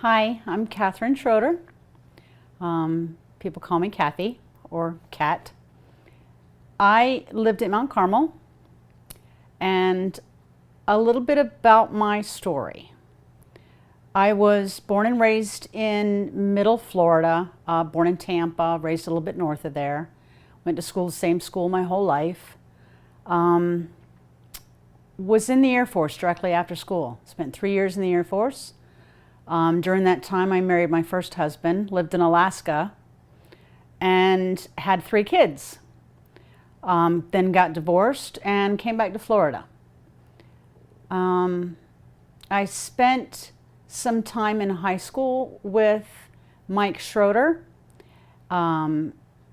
Hi, I'm Kathryn Schroeder. People call me Kathy or Kat. I lived at Mount Carmel, and a little bit about my story. I was born and raised in Middle Florida, born in Tampa, raised a little bit north of there. Went to school, the same school my whole life. Was in the Air Force directly after school. Spent 3 years in the Air Force. During that time, I married my first husband, lived in Alaska, and had 3 kids. Then got divorced and came back to Florida. I spent some time in high school with Mike Schroeder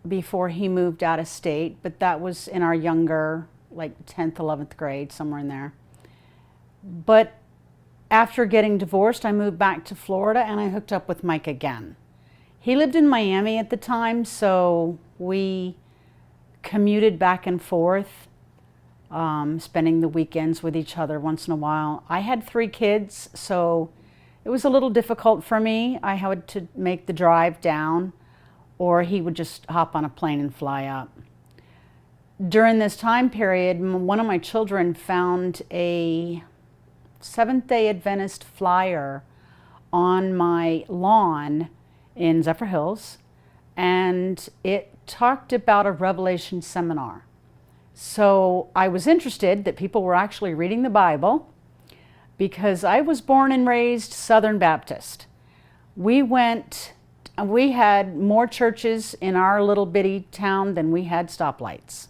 before he moved out of state, but that was in our younger, like 10th, 11th grade, somewhere in there. But after getting divorced, I moved back to Florida and I hooked up with Mike again. He lived in Miami at the time, so we commuted back and forth, spending the weekends with each other once in a while. I had 3 kids, so it was a little difficult for me. I had to make the drive down, or he would just hop on a plane and fly up. During this time period, one of my children found a Seventh-day Adventist flyer on my lawn in Zephyrhills, and it talked about a Revelation seminar. So I was interested that people were actually reading the Bible, because I was born and raised Southern Baptist. We had more churches in our little bitty town than we had stoplights.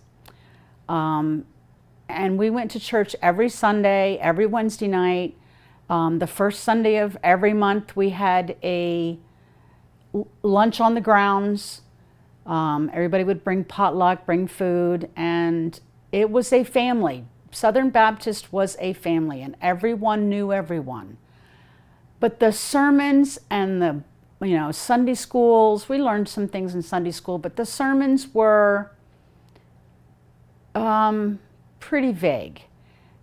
And we went to church every Sunday, every Wednesday night. The first Sunday of every month, we had a lunch on the grounds. Everybody would bring potluck, bring food, and it was a family. Southern Baptist was a family, and everyone knew everyone. But the sermons and the Sunday schools, we learned some things in Sunday school, but the sermons were pretty vague.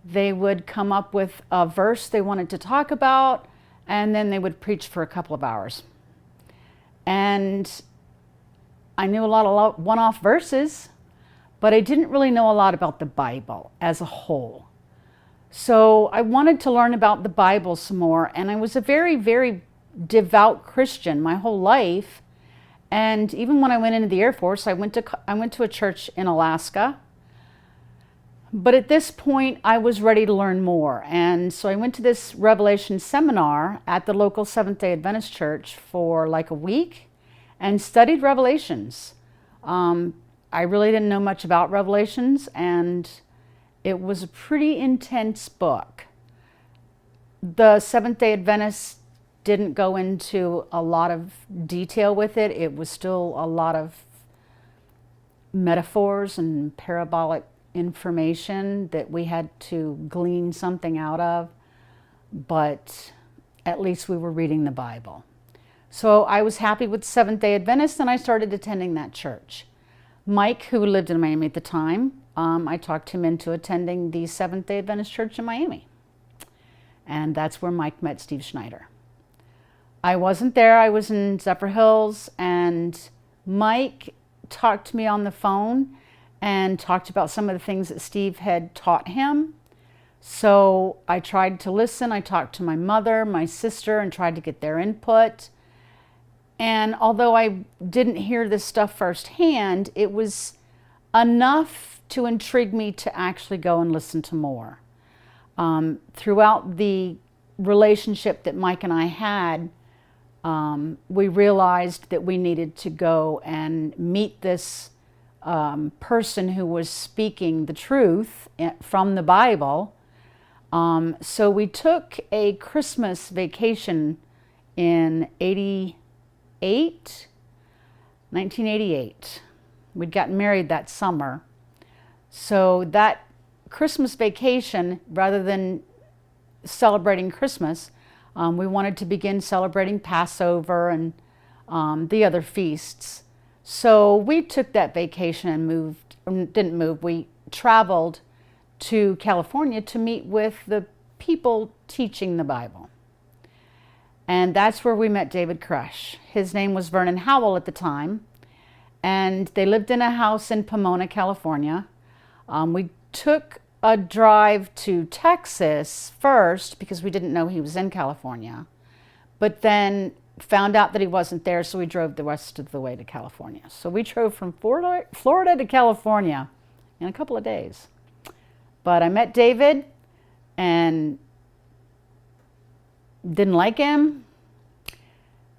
They would come up with a verse they wanted to talk about, and then they would preach for a couple of hours. And I knew a lot of one-off verses, but I didn't really know a lot about the Bible as a whole. So I wanted to learn about the Bible some more, and I was a very, very devout Christian my whole life. And even when I went into the Air Force, I went to a church in Alaska. But at this point, I was ready to learn more. And so I went to this Revelation seminar at the local Seventh-day Adventist church for like a week and studied Revelations. I really didn't know much about Revelations, and it was a pretty intense book. The Seventh-day Adventists didn't go into a lot of detail with it. It was still a lot of metaphors and parabolic information that we had to glean something out of, but at least we were reading the Bible. So I was happy with Seventh-day Adventists, and I started attending that church. Mike, who lived in Miami at the time, I talked him into attending the Seventh-day Adventist church in Miami. And that's where Mike met Steve Schneider. I wasn't there, I was in Zephyrhills, and Mike talked to me on the phone and talked about some of the things that Steve had taught him. So I tried to listen. I talked to my mother, my sister, and tried to get their input. And although I didn't hear this stuff firsthand, it was enough to intrigue me to actually go and listen to more. Throughout the relationship that Mike and I had, we realized that we needed to go and meet this person who was speaking the truth from the Bible. So we took a Christmas vacation in 1988. We'd gotten married that summer. So that Christmas vacation, rather than celebrating Christmas, we wanted to begin celebrating Passover and the other feasts. So we took that vacation and we traveled to California to meet with the people teaching the Bible. And that's where we met David Koresh. His name was Vernon Howell at the time. And they lived in a house in Pomona, California. We took a drive to Texas first because we didn't know he was in California. But then found out that he wasn't there, so we drove the rest of the way to California. So we drove from Florida to California in a couple of days. But I met David and didn't like him.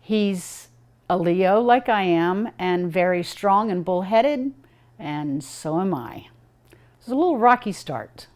He's a Leo like I am, and very strong and bullheaded, and so am I. It was a little rocky start.